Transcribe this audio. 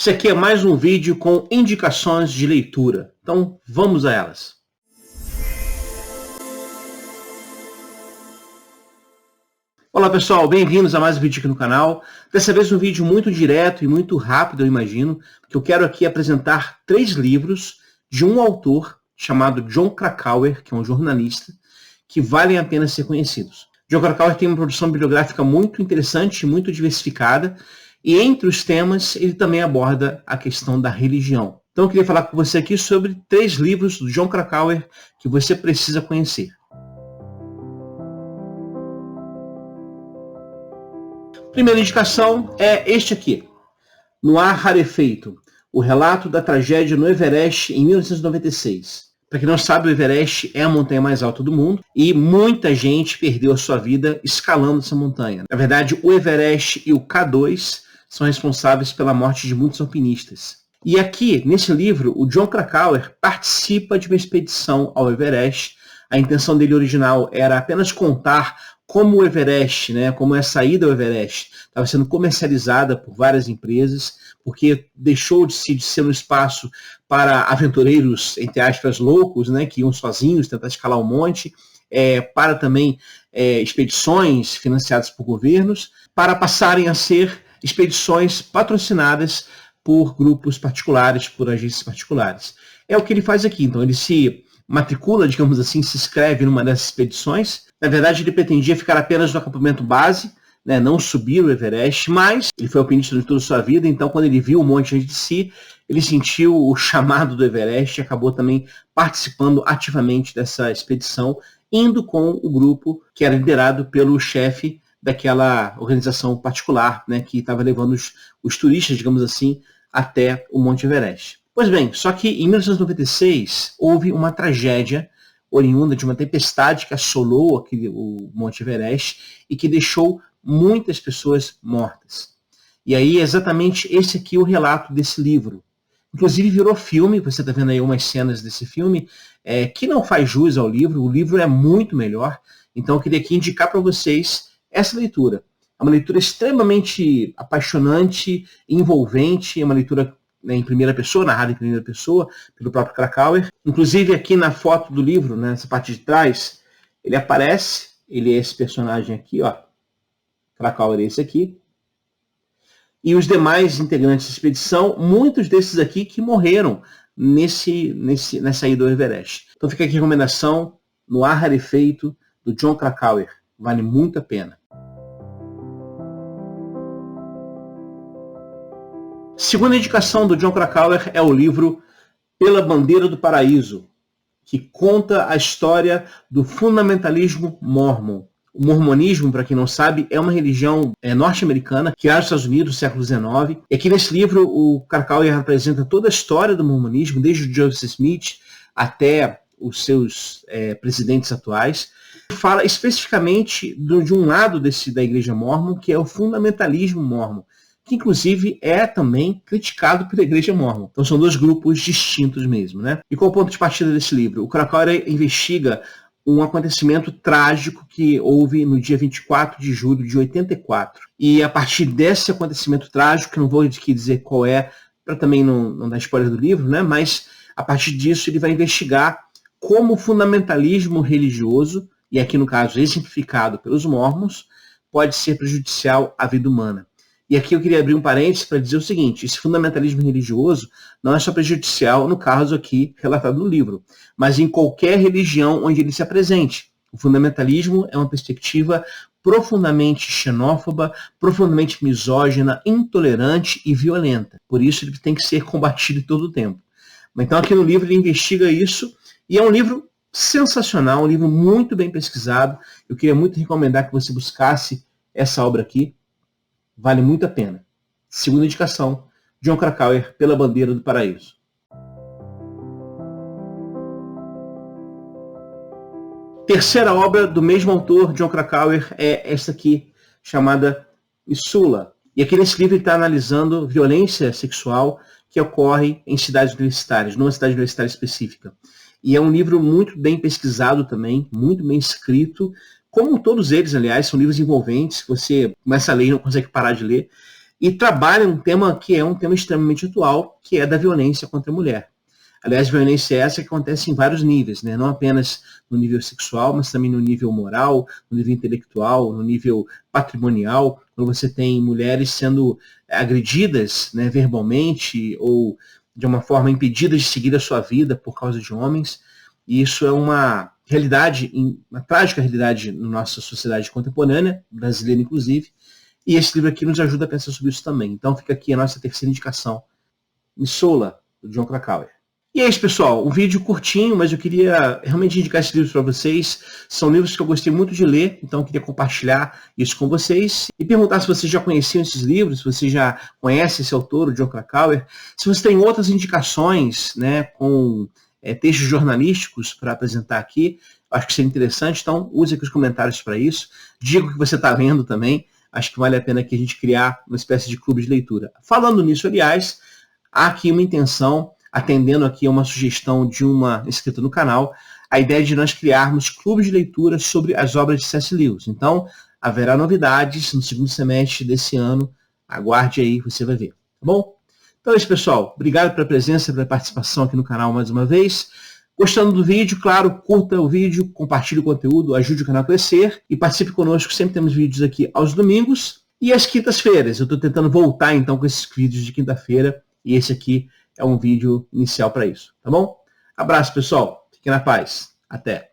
Esse aqui é mais um vídeo com indicações de leitura. Então, vamos a elas. Olá pessoal, bem-vindos a mais um vídeo aqui no canal. Dessa vez um vídeo muito direto e muito rápido, eu imagino, porque eu quero aqui apresentar 3 livros de um autor chamado Jon Krakauer, que é um jornalista, que valem a pena ser conhecidos. Jon Krakauer tem uma produção bibliográfica muito interessante, muito diversificada, e entre os temas ele também aborda a questão da religião. Então eu queria falar com você aqui sobre 3 livros do Jon Krakauer que você precisa conhecer. Primeira indicação é este aqui, Noir Rarefeito, o relato da tragédia no Everest em 1996. Para quem não sabe, o Everest é a montanha mais alta do mundo e muita gente perdeu a sua vida escalando essa montanha. Na verdade, o Everest e o K2 são responsáveis pela morte de muitos alpinistas. E aqui, nesse livro, o Jon Krakauer participa de uma expedição ao Everest. A intenção dele original era apenas contar como o Everest, como essa ida ao Everest, estava sendo comercializada por várias empresas, porque deixou de ser um espaço para aventureiros, entre aspas, loucos, que iam sozinhos tentar escalar o monte, para também expedições financiadas por governos, para passarem a ser expedições patrocinadas por grupos particulares, por agências particulares. É o que ele faz aqui. Então ele se matricula, digamos assim, se inscreve numa dessas expedições. Na verdade, ele pretendia ficar apenas no acampamento base, não subir o Everest, mas ele foi alpinista de toda a sua vida, então quando ele viu o monte antes de si, ele sentiu o chamado do Everest e acabou também participando ativamente dessa expedição, indo com o grupo que era liderado pelo chefe daquela organização particular, que estava levando os turistas, digamos assim, até o Monte Everest. Pois bem, só que em 1996 houve uma tragédia oriunda de uma tempestade que assolou o Monte Everest e que deixou muitas pessoas mortas. E aí exatamente esse aqui é o relato desse livro. Inclusive virou filme, você está vendo aí umas cenas desse filme, que não faz jus ao livro, o livro é muito melhor, então eu queria aqui indicar para vocês essa leitura. É uma leitura extremamente apaixonante, envolvente, é uma leitura em primeira pessoa, narrada em primeira pessoa, pelo próprio Krakauer. Inclusive aqui na foto do livro, nessa parte de trás, ele aparece, ele é esse personagem aqui, ó. Krakauer é esse aqui. E os demais integrantes da expedição, muitos desses aqui que morreram nessa ida ao Everest. Então fica aqui a recomendação, Noir Rarefeito, do Jon Krakauer. Vale muito a pena. Segunda indicação do Jon Krakauer é o livro Pela Bandeira do Paraíso, que conta a história do fundamentalismo mórmon. O mormonismo, para quem não sabe, é uma religião norte-americana criada nos Estados Unidos no século XIX. E aqui nesse livro o Krakauer apresenta toda a história do mormonismo, desde o Joseph Smith até os seus presidentes atuais. Fala especificamente de um lado da igreja mórmon, que é o fundamentalismo mórmon, que inclusive é também criticado pela igreja mórmon. Então são 2 grupos distintos mesmo. E qual é o ponto de partida desse livro? O Krakauer investiga um acontecimento trágico que houve no dia 24 de julho de 84. E a partir desse acontecimento trágico, que eu não vou aqui dizer qual é, para também não dar spoiler do livro, mas a partir disso ele vai investigar como o fundamentalismo religioso, e aqui no caso exemplificado pelos mormons, pode ser prejudicial à vida humana. E aqui eu queria abrir um parênteses para dizer o seguinte, esse fundamentalismo religioso não é só prejudicial no caso aqui relatado no livro, mas em qualquer religião onde ele se apresente. O fundamentalismo é uma perspectiva profundamente xenófoba, profundamente misógina, intolerante e violenta. Por isso ele tem que ser combatido todo o tempo. Então aqui no livro ele investiga isso, e é um livro sensacional, um livro muito bem pesquisado. Eu queria muito recomendar que você buscasse essa obra aqui. Vale muito a pena. Segunda indicação, Jon Krakauer, Pela Bandeira do Paraíso. Terceira obra do mesmo autor, Jon Krakauer, é esta aqui, chamada Missoula. E aqui nesse livro ele está analisando violência sexual que ocorre em cidades universitárias, numa cidade universitária específica. E é um livro muito bem pesquisado também, muito bem escrito, como todos eles, aliás, são livros envolventes, que você começa a ler e não consegue parar de ler. e trabalha um tema que é um tema extremamente atual, que é da violência contra a mulher. Aliás, violência é essa que acontece em vários níveis, né? Não apenas no nível sexual, mas também no nível moral, no nível intelectual, no nível patrimonial, quando você tem mulheres sendo agredidas, né, verbalmente ou de uma forma impedidas de seguir a sua vida por causa de homens. E isso é uma realidade, uma trágica realidade na nossa sociedade contemporânea, brasileira inclusive, e esse livro aqui nos ajuda a pensar sobre isso também. Então fica aqui a nossa terceira indicação, Missoula, do Jon Krakauer. E é isso, pessoal. Um vídeo curtinho, mas eu queria realmente indicar esses livros para vocês. São livros que eu gostei muito de ler, então eu queria compartilhar isso com vocês. E perguntar se vocês já conheciam esses livros, se vocês já conhecem esse autor, o Jon Krakauer. Se você tem outras indicações, né, com textos jornalísticos para apresentar aqui, acho que seria interessante. Então, use aqui os comentários para isso. Diga o que você está lendo também. Acho que vale a pena aqui a gente criar uma espécie de clube de leitura. Falando nisso, aliás, há aqui uma intenção, atendendo aqui a uma sugestão de uma inscrita no canal, a ideia de nós criarmos clubes de leitura sobre as obras de C.S. Lewis. Então, haverá novidades no segundo semestre desse ano. Aguarde aí, você vai ver. Tá bom? Então é isso, pessoal. Obrigado pela presença, pela participação aqui no canal mais uma vez. Gostando do vídeo, claro, curta o vídeo, compartilhe o conteúdo, ajude o canal a crescer e participe conosco. Sempre temos vídeos aqui aos domingos e às quintas-feiras. Eu estou tentando voltar então com esses vídeos de quinta-feira e esse aqui é um vídeo inicial para isso, tá bom? Abraço, pessoal. Fiquem na paz. Até.